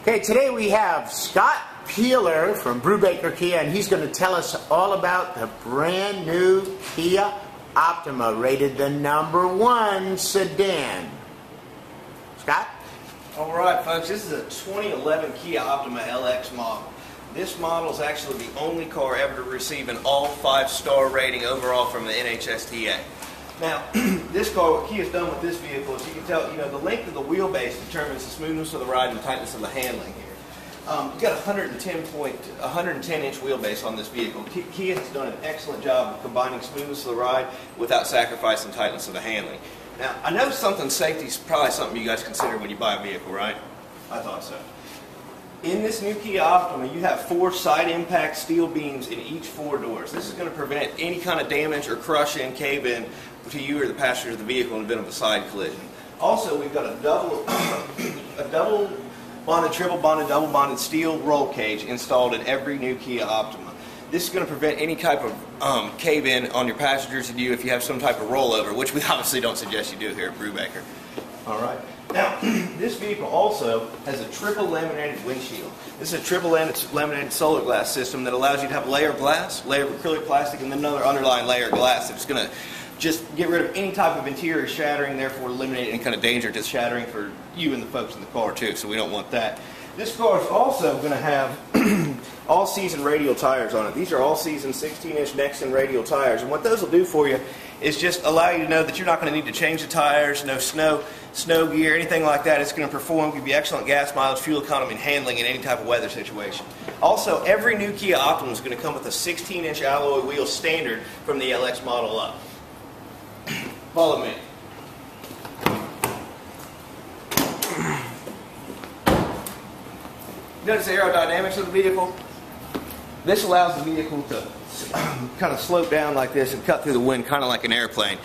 Okay, today we have Scott Peeler from Brubaker Kia, and he's going to tell us all about the brand new Kia Optima, rated the #1 sedan. Scott? Alright folks, this is a 2011 Kia Optima LX model. This model is actually the only car ever to receive an all 5-star rating overall from the NHSTA. Now, this car, what Kia's done with this vehicle is you can tell, the length of the wheelbase determines the smoothness of the ride and tightness of the handling here. You've got a 110-inch wheelbase on this vehicle. Kia has done an excellent job of combining smoothness of the ride without sacrificing tightness of the handling. Now, I know safety is probably something you guys consider when you buy a vehicle, right? I thought so. In this new Kia Optima, you have 4 side impact steel beams in each 4 doors. This is going to prevent any kind of damage or crush-in, cave-in to you or the passenger of the vehicle in the event of a side collision. Also, we've got a double bonded, triple bonded, double bonded steel roll cage installed in every new Kia Optima. This is going to prevent any type of cave-in on your passengers and you if you have some type of rollover, which we obviously don't suggest you do here at Brubaker. All right. Now, this vehicle also has a triple laminated windshield. This is a triple laminated solar glass system that allows you to have a layer of glass, layer of acrylic plastic, and then another underlying layer of glass that's going to just get rid of any type of interior shattering, therefore eliminate any kind of danger to shattering for you and the folks in the car too, so we don't want that. This car is also going to have all-season radial tires on it. These are all-season 16-inch Nexen radial tires, and what those will do for you is just allow you to know that you're not going to need to change the tires, no snow gear, anything like that. It's going to perform, give you excellent gas mileage, fuel economy, and handling in any type of weather situation. Also, every new Kia Optima is going to come with a 16-inch alloy wheel standard from the LX model up. Follow me. Notice the aerodynamics of the vehicle. This allows the vehicle to kind of slope down like this and cut through the wind kind of like an airplane.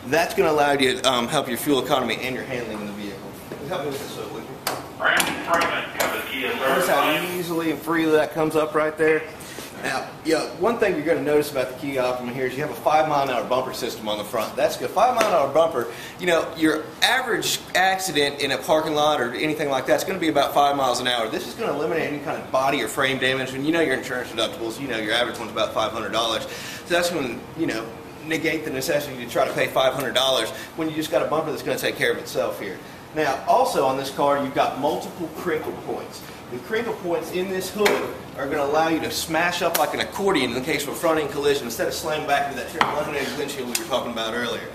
That's going to allow you to help your fuel economy and your handling in the vehicle. Help me with this, would you? Notice how easily and freely that comes up right there. Now, one thing you're going to notice about the Kia Optima here is you have a 5-mile-an-hour bumper system on the front. That's good. 5-mile-an-hour bumper, your average accident in a parking lot or anything like that is going to be about 5 miles an hour. This is going to eliminate any kind of body or frame damage. And your insurance deductibles, your average one's about $500. So that's going to, negate the necessity to try to pay $500 when you just got a bumper that's going to take care of itself here. Now, also on this car, you've got multiple crinkle points. The crinkle points in this hood are going to allow you to smash up like an accordion in the case of a front-end collision instead of slamming back into that triple laminated windshield we were talking about earlier.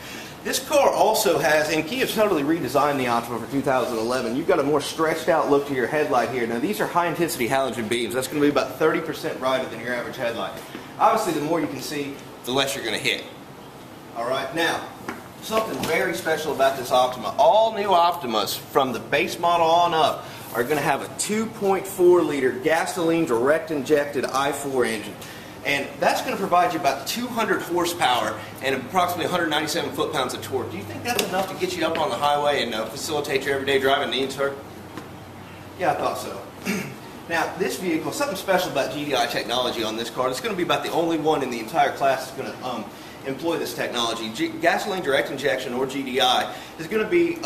This car also has, and Kia's totally redesigned the Optima for 2011, you've got a more stretched out look to your headlight here. Now these are high-intensity halogen beams. That's going to be about 30% brighter than your average headlight. Obviously, the more you can see, the less you're going to hit. Alright, now, something very special about this Optima. All new Optimas from the base model on up are going to have a 2.4-liter gasoline direct injected i4 engine. And that's going to provide you about 200 horsepower and approximately 197 foot-pounds of torque. Do you think that's enough to get you up on the highway and facilitate your everyday driving needs, sir? Yeah, I thought so. Now, this vehicle, something special about GDI technology on this car. It's going to be about the only one in the entire class that's going to employ this technology. Gasoline direct injection, or GDI, is going to be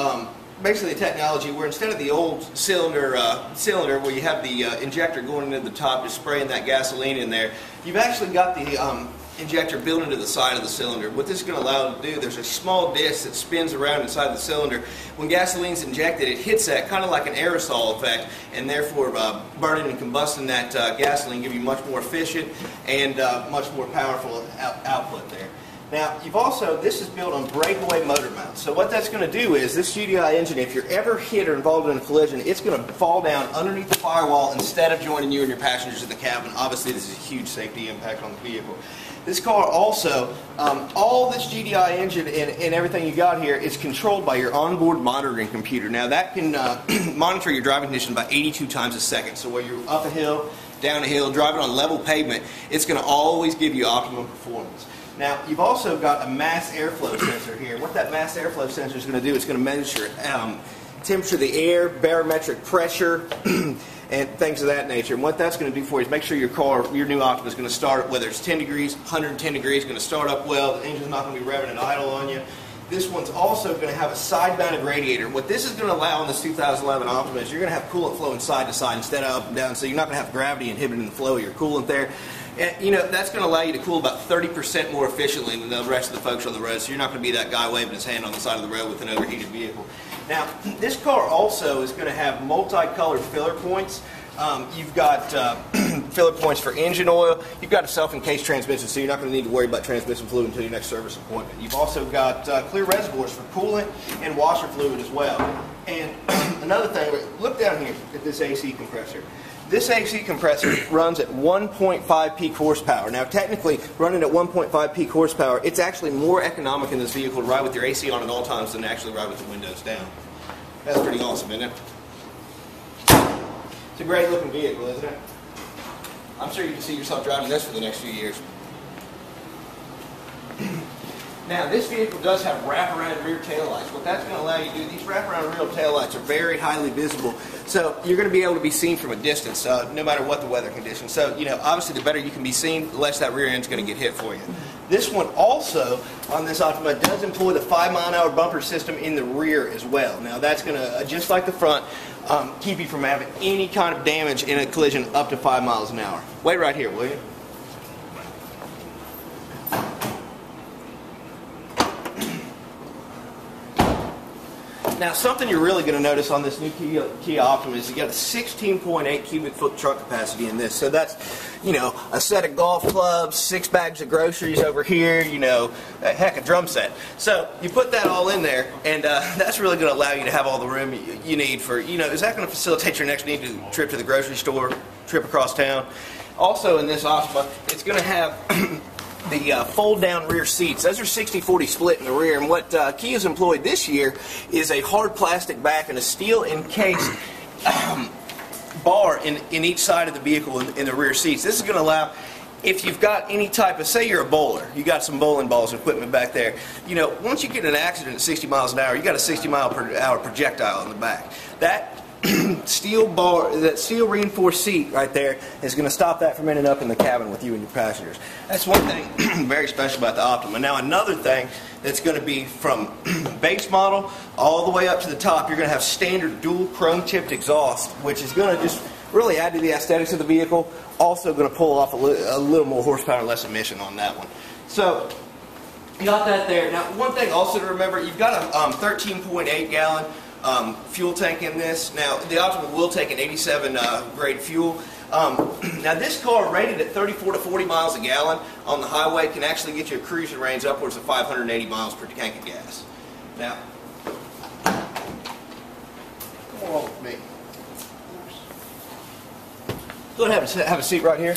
basically a technology where instead of the old cylinder where you have the injector going into the top, just spraying that gasoline in there, you've actually got the injector built into the side of the cylinder. What this is going to allow it to do, there's a small disc that spins around inside the cylinder. When gasoline's injected, it hits that kind of like an aerosol effect, and therefore burning and combusting that gasoline give you much more efficient and much more powerful output there. Now, this is built on breakaway motor mounts. So what that's going to do is, this GDI engine, if you're ever hit or involved in a collision, it's going to fall down underneath the firewall instead of joining you and your passengers in the cabin. Obviously, this is a huge safety impact on the vehicle. This car also, all this GDI engine and everything you got here is controlled by your onboard monitoring computer. Now, that can monitor your driving condition about 82 times a second. So whether you're up a hill, down a hill, driving on level pavement, it's going to always give you optimum performance. Now, you've also got a mass airflow sensor here. What that mass airflow sensor is going to do is going to measure temperature of the air, barometric pressure, and things of that nature. And what that's going to do for you is make sure your new Optima is going to start, whether it's 10 degrees, 110 degrees, going to start up well, the engine's not going to be revving and idle on you. This one's also going to have a side-mounted radiator. What this is going to allow in this 2011 Optima is you're going to have coolant flowing side to side instead of up and down, so you're not going to have gravity inhibiting the flow of your coolant there. And, you know, that's going to allow you to cool about 30% more efficiently than the rest of the folks on the road, so you're not going to be that guy waving his hand on the side of the road with an overheated vehicle. Now, this car also is going to have multicolored filler points. You've got filler points for engine oil. You've got a self-encased transmission, so you're not going to need to worry about transmission fluid until your next service appointment. You've also got clear reservoirs for coolant and washer fluid as well. And another thing, look down here at this AC compressor. This AC compressor runs at 1.5 peak horsepower. Now, technically, running at 1.5 peak horsepower, it's actually more economic in this vehicle to ride with your AC on at all times than to actually ride with the windows down. That's pretty awesome, isn't it? It's a great looking vehicle, isn't it? I'm sure you can see yourself driving this for the next few years. Now, this vehicle does have wraparound rear taillights. What that's going to allow you to do, these wraparound rear taillights are very highly visible. So you're going to be able to be seen from a distance, no matter what the weather conditions. So, you know, obviously the better you can be seen, the less that rear end's going to get hit for you. This one also, on this Optima, does employ the 5-mile-an-hour bumper system in the rear as well. Now, that's going to, just like the front, keep you from having any kind of damage in a collision up to 5 miles an hour. Wait right here, will you? Now, something you're really going to notice on this new Kia Optima is you got a 16.8 cubic foot truck capacity in this. So that's, you know, a set of golf clubs, 6 bags of groceries over here, you know, heck, a drum set. So you put that all in there, and that's really going to allow you to have all the room you need for, you know, is that going to facilitate your next trip to the grocery store, trip across town? Also in this Optima, it's going to have the fold-down rear seats. Those are 60-40 split in the rear, and what Kia's employed this year is a hard plastic back and a steel encased bar in each side of the vehicle in the rear seats. This is going to allow, if you've got any type of, say you're a bowler, you got some bowling balls equipment back there, you know, once you get in an accident at 60 miles an hour, you got a 60-mile-per-hour projectile in the back. That steel bar, that steel reinforced seat right there is going to stop that from ending up in the cabin with you and your passengers. That's one thing very special about the Optima. Now, another thing that's going to be from base model all the way up to the top, you're going to have standard dual chrome tipped exhaust, which is going to just really add to the aesthetics of the vehicle. Also going to pull off a little more horsepower, less emission on that one. So you got that there. Now, one thing also to remember, you've got a 13.8 gallon fuel tank in this. Now, the Optima will take an 87 grade fuel. Now, this car rated at 34 to 40 miles a gallon on the highway can actually get you a cruising range upwards of 580 miles per tank of gas. Now, come along with me. Go ahead and have a seat right here.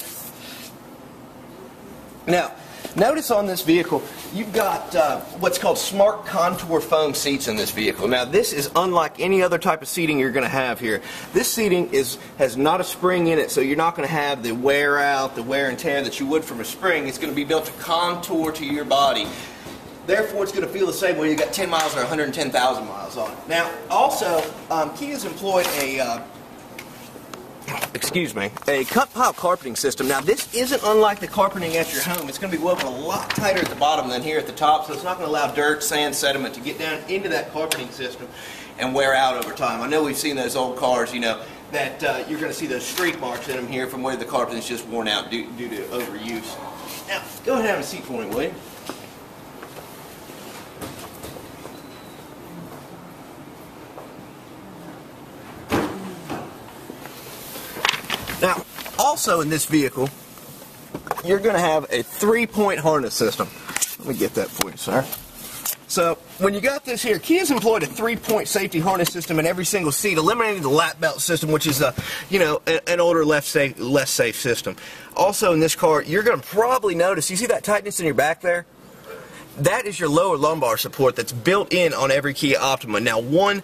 Now, notice on this vehicle, you've got what's called smart contour foam seats in this vehicle. Now, this is unlike any other type of seating you're going to have here. This seating has not a spring in it, so you're not going to have the wear out, the wear and tear that you would from a spring. It's going to be built to contour to your body. Therefore, it's going to feel the same whether you got 10 miles or 110,000 miles on it. Now, also, Kia's employed a cut pile carpeting system. Now, this isn't unlike the carpeting at your home. It's going to be woven a lot tighter at the bottom than here at the top, so it's not going to allow dirt, sand, sediment to get down into that carpeting system and wear out over time. I know we've seen those old cars, you know, that you're going to see those streak marks in them here from where the carpeting is just worn out due to overuse. Now, go ahead and have a seat for me, will you? Now, also in this vehicle, you're going to have a 3-point harness system. Let me get that for you, sir. So, when you got this here, Kia's employed a 3-point safety harness system in every single seat, eliminating the lap belt system, which is an older, less safe system. Also in this car, you're going to probably notice, you see that tightness in your back there? That is your lower lumbar support that's built in on every Kia Optima. Now, one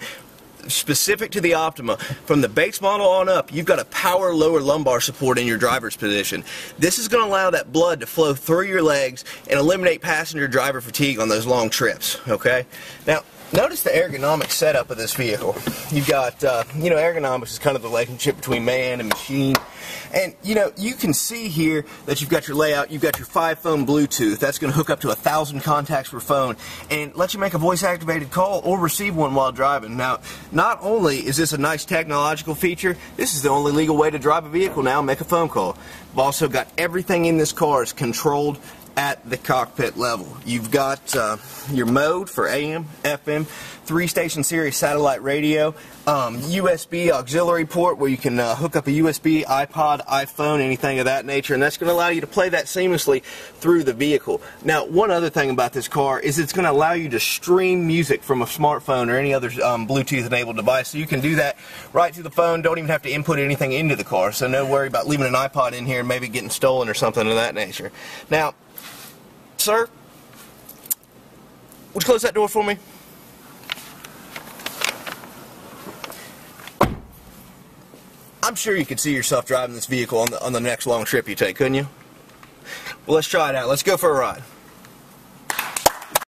specific to the Optima, from the base model on up, you've got a power lower lumbar support in your driver's position. This is going to allow that blood to flow through your legs and eliminate passenger driver fatigue on those long trips. Okay? Now, Notice the ergonomic setup of this vehicle. You've got, you know, ergonomics is kind of the relationship between man and machine. And, you know, you can see here that you've got your layout, you've got your 5-phone Bluetooth. That's going to hook up to 1,000 contacts per phone and let you make a voice-activated call or receive one while driving. Now, not only is this a nice technological feature, this is the only legal way to drive a vehicle now, make a phone call. We've also got everything in this car is controlled at the cockpit level. You've got your mode for AM, FM, 3-station series satellite radio, USB auxiliary port where you can hook up a USB, iPod, iPhone, anything of that nature, and that's going to allow you to play that seamlessly through the vehicle. Now, one other thing about this car is it's going to allow you to stream music from a smartphone or any other Bluetooth-enabled device, so you can do that right through the phone, don't even have to input anything into the car, so no worry about leaving an iPod in here and maybe getting stolen or something of that nature. Now, sir, would you close that door for me? I'm sure you could see yourself driving this vehicle on the next long trip you take, couldn't you? Well, let's try it out. Let's go for a ride.